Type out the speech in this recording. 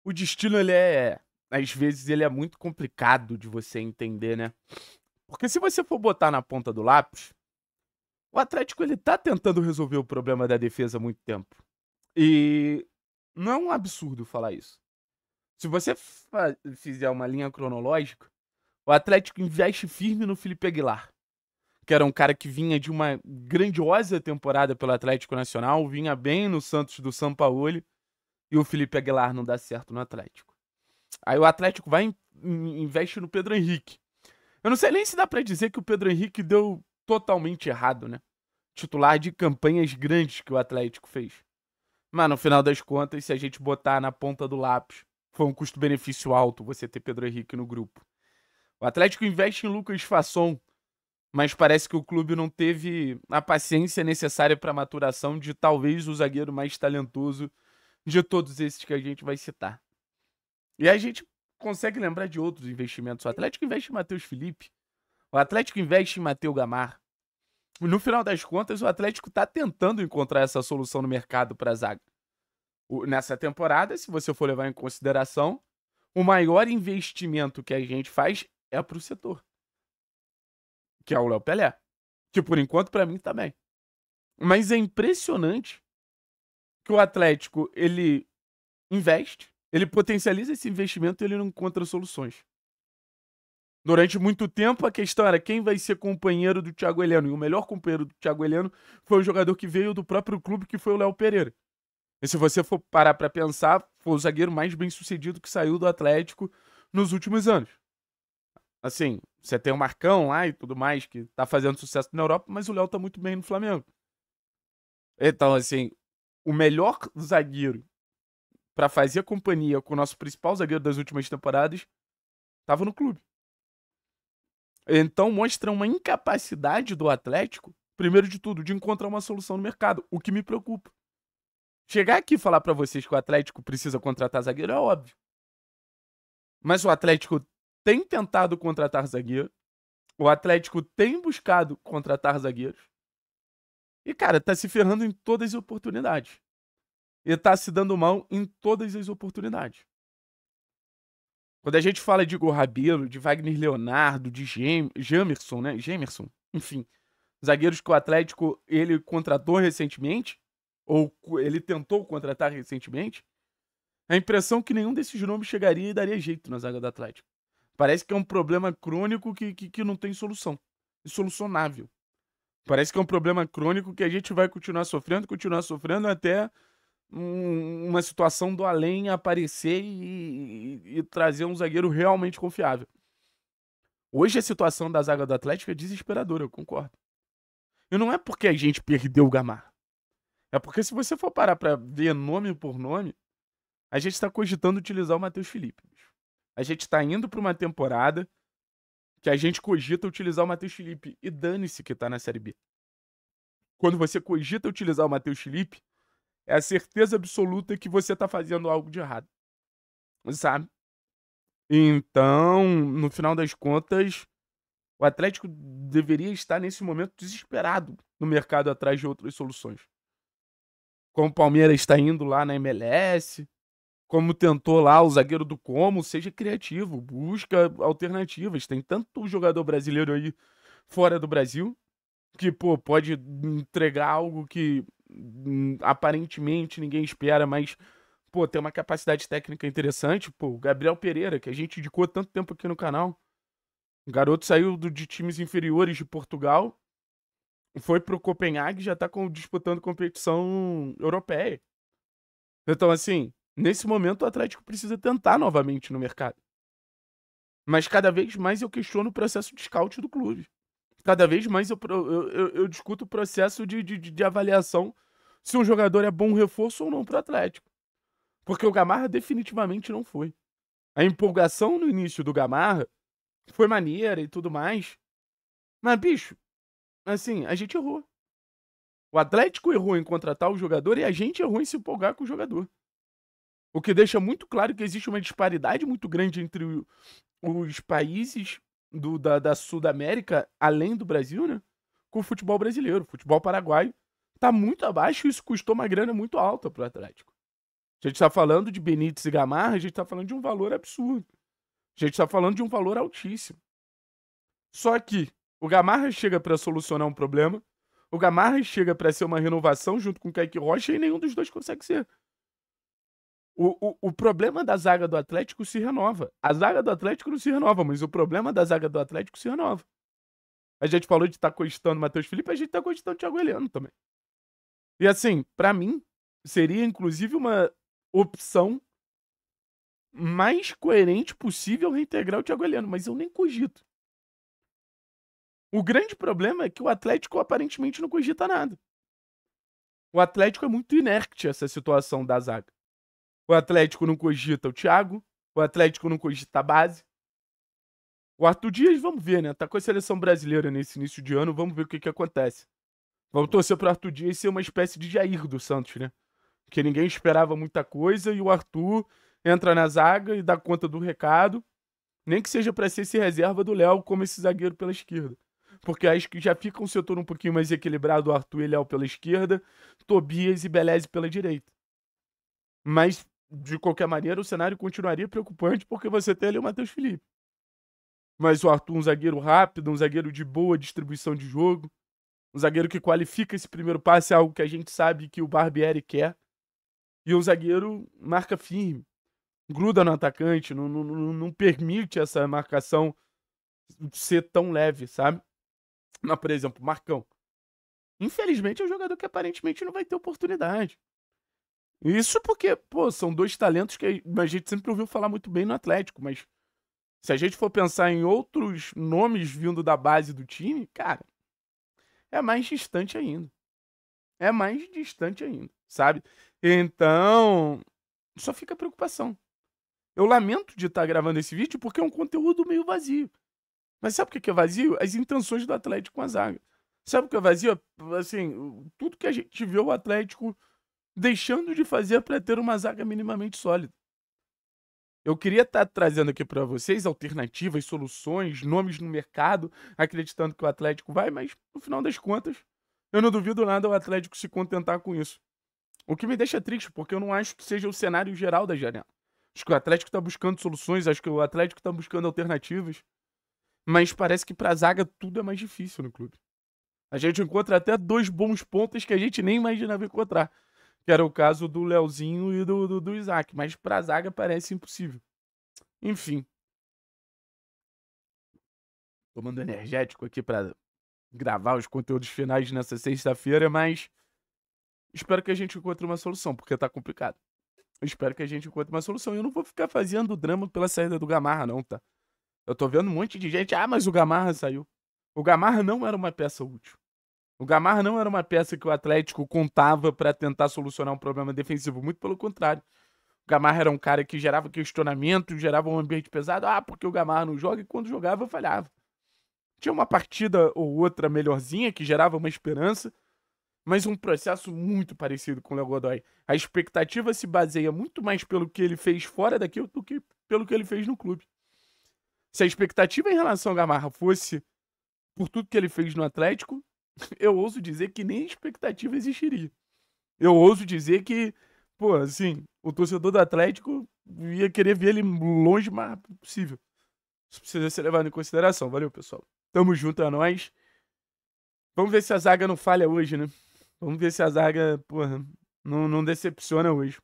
O destino, ele é às vezes, ele é muito complicado de você entender, né. Porque se você for botar na ponta do lápis, o Atlético ele tá tentando resolver o problema da defesa há muito tempo. E não é um absurdo falar isso. Se você fizer uma linha cronológica, o Atlético investe firme no Felipe Aguilar, que era um cara que vinha de uma grandiosa temporada pelo Atlético Nacional, vinha bem no Santos do Sampaoli, e o Felipe Aguilar não dá certo no Atlético. Aí o Atlético vai e investe no Pedro Henrique. Eu não sei nem se dá pra dizer que o Pedro Henrique deu totalmente errado, né? Titular de campanhas grandes que o Atlético fez. Mas no final das contas, se a gente botar na ponta do lápis, foi um custo-benefício alto você ter Pedro Henrique no grupo. O Atlético investe em Lucas Fasson, mas parece que o clube não teve a paciência necessária para maturação de talvez o zagueiro mais talentoso de todos esses que a gente vai citar. E a gente consegue lembrar de outros investimentos. O Atlético investe em Matheus Felipe, o Atlético investe em Matheus Gamar. No final das contas, o Atlético está tentando encontrar essa solução no mercado para a zaga. Nessa temporada, se você for levar em consideração, o maior investimento que a gente faz é para o setor, que é o Léo Pelé. Que por enquanto, para mim, também. Mas é impressionante que o Atlético ele investe, ele potencializa esse investimento e ele não encontra soluções. Durante muito tempo, a questão era quem vai ser companheiro do Thiago Heleno. E o melhor companheiro do Thiago Heleno foi um jogador que veio do próprio clube, que foi o Léo Pereira. E se você for parar pra pensar, foi o zagueiro mais bem sucedido que saiu do Atlético nos últimos anos. Assim, você tem o Marcão lá e tudo mais, que tá fazendo sucesso na Europa, mas o Léo tá muito bem no Flamengo. Então, assim, o melhor zagueiro pra fazer companhia com o nosso principal zagueiro das últimas temporadas tava no clube. Então mostra uma incapacidade do Atlético, primeiro de tudo, de encontrar uma solução no mercado, o que me preocupa. Chegar aqui e falar pra vocês que o Atlético precisa contratar zagueiro é óbvio. Mas o Atlético tem tentado contratar zagueiro, o Atlético tem buscado contratar zagueiros. E, cara, tá se ferrando em todas as oportunidades. E tá se dando mal em todas as oportunidades. Quando a gente fala de Igor Rabelo, de Wagner Leonardo, de Jamerson, né? Gemerson, enfim. Zagueiros que o Atlético ele contratou recentemente, ou ele tentou contratar recentemente, a impressão é que nenhum desses nomes chegaria e daria jeito na zaga do Atlético. Parece que é um problema crônico que não tem solução. Insolucionável. Parece que é um problema crônico que a gente vai continuar sofrendo até uma situação do além aparecer e trazer um zagueiro realmente confiável. Hoje a situação da zaga do Atlético é desesperadora, eu concordo. E não é porque a gente perdeu o Gamar. É porque se você for parar pra ver nome por nome, a gente tá cogitando utilizar o Matheus Felipe. A gente tá indo pra uma temporada que a gente cogita utilizar o Matheus Felipe. E dane-se que tá na Série B. Quando você cogita utilizar o Matheus Felipe, é a certeza absoluta que você tá fazendo algo de errado. Sabe? Então, no final das contas, o Atlético deveria estar nesse momento desesperado no mercado atrás de outras soluções. Como o Palmeiras está indo lá na MLS, como tentou lá o zagueiro do Como, seja criativo, busca alternativas. Tem tanto jogador brasileiro aí fora do Brasil que, pô, pode entregar algo que aparentemente ninguém espera, mas, pô, tem uma capacidade técnica interessante. Pô, o Gabriel Pereira, que a gente indicou há tanto tempo aqui no canal. O garoto saiu de times inferiores de Portugal, foi pro Copenhague e já tá disputando competição europeia. Então, assim, nesse momento o Atlético precisa tentar novamente no mercado. Mas cada vez mais eu questiono o processo de scout do clube. Cada vez mais eu discuto o processo de avaliação se um jogador é bom reforço ou não pro Atlético. Porque o Gamarra definitivamente não foi. A empolgação no início do Gamarra foi maneira e tudo mais. Mas, bicho, assim, a gente errou. O Atlético errou em contratar o jogador e a gente errou em se empolgar com o jogador. O que deixa muito claro que existe uma disparidade muito grande entre os países da Sudamérica, além do Brasil, né? Com o futebol brasileiro. O futebol paraguaio tá muito abaixo e isso custou uma grana muito alta pro Atlético. A gente tá falando de Benítez e Gamarra, a gente tá falando de um valor absurdo. A gente tá falando de um valor altíssimo. Só que o Gamarra chega pra solucionar um problema, o Gamarra chega pra ser uma renovação junto com o Kaique Rocha e nenhum dos dois consegue ser. O problema da zaga do Atlético se renova. A zaga do Atlético não se renova, mas o problema da zaga do Atlético se renova. A gente falou de estar cogitando o Matheus Felipe, a gente tá cogitando o Thiago Heleno também. E assim, pra mim, seria inclusive uma opção mais coerente possível reintegrar o Thiago Heleno, mas eu nem cogito. O grande problema é que o Atlético aparentemente não cogita nada. O Atlético é muito inerte essa situação da zaga. O Atlético não cogita o Thiago, o Atlético não cogita a base. O Arthur Dias, vamos ver, né? Tá com a seleção brasileira nesse início de ano, vamos ver o que acontece. Vamos torcer pro Arthur Dias ser uma espécie de Jair do Santos, né? Porque ninguém esperava muita coisa e o Arthur entra na zaga e dá conta do recado. Nem que seja pra ser esse reserva do Léo como esse zagueiro pela esquerda. Porque acho que já fica um setor um pouquinho mais equilibrado, o Arthur e Léo pela esquerda, Tobias e Beleze pela direita. Mas, de qualquer maneira, o cenário continuaria preocupante porque você tem ali o Matheus Felipe. Mas o Arthur, um zagueiro rápido, um zagueiro de boa distribuição de jogo, um zagueiro que qualifica esse primeiro passe, é algo que a gente sabe que o Barbieri quer. E um zagueiro marca firme, gruda no atacante, não permite essa marcação ser tão leve, sabe? Mas, por exemplo, Marcão. Infelizmente é um jogador que aparentemente não vai ter oportunidade. Isso porque, pô, são dois talentos que a gente sempre ouviu falar muito bem no Atlético, mas se a gente for pensar em outros nomes vindo da base do time, cara, é mais distante ainda. É mais distante ainda, sabe? Então, só fica a preocupação. Eu lamento de estar gravando esse vídeo porque é um conteúdo meio vazio. Mas sabe por que é vazio? As intenções do Atlético com a zaga. Sabe o que é vazio? Assim, tudo que a gente vê o Atlético deixando de fazer para ter uma zaga minimamente sólida. Eu queria estar trazendo aqui para vocês alternativas, soluções, nomes no mercado, acreditando que o Atlético vai, mas no final das contas, eu não duvido nada o Atlético se contentar com isso. O que me deixa triste, porque eu não acho que seja o cenário geral da janela. Acho que o Atlético está buscando soluções, acho que o Atlético está buscando alternativas, mas parece que para a zaga tudo é mais difícil no clube. A gente encontra até dois bons pontos que a gente nem imaginava encontrar. Que era o caso do Leozinho e do Isaac. Mas pra zaga parece impossível. Enfim. Tomando energético aqui pra gravar os conteúdos finais nessa sexta-feira, mas espero que a gente encontre uma solução, porque tá complicado. Eu espero que a gente encontre uma solução. Eu não vou ficar fazendo drama pela saída do Gamarra, não, tá? Eu tô vendo um monte de gente. Ah, mas o Gamarra saiu. O Gamarra não era uma peça útil. O Gamarra não era uma peça que o Atlético contava para tentar solucionar um problema defensivo. Muito pelo contrário. O Gamarra era um cara que gerava questionamento, gerava um ambiente pesado. Ah, porque o Gamarra não joga? E quando jogava, falhava. Tinha uma partida ou outra melhorzinha que gerava uma esperança, mas um processo muito parecido com o Léo Godoy. A expectativa se baseia muito mais pelo que ele fez fora daquilo do que pelo que ele fez no clube. Se a expectativa em relação ao Gamarra fosse por tudo que ele fez no Atlético, eu ouso dizer que nem expectativa existiria. Eu ouso dizer que, pô, assim, o torcedor do Atlético ia querer ver ele longe o mais rápido possível. Isso precisa ser levado em consideração. Valeu, pessoal. Tamo junto, é nóis. Vamos ver se a zaga não falha hoje, né? Vamos ver se a zaga, porra, não decepciona hoje.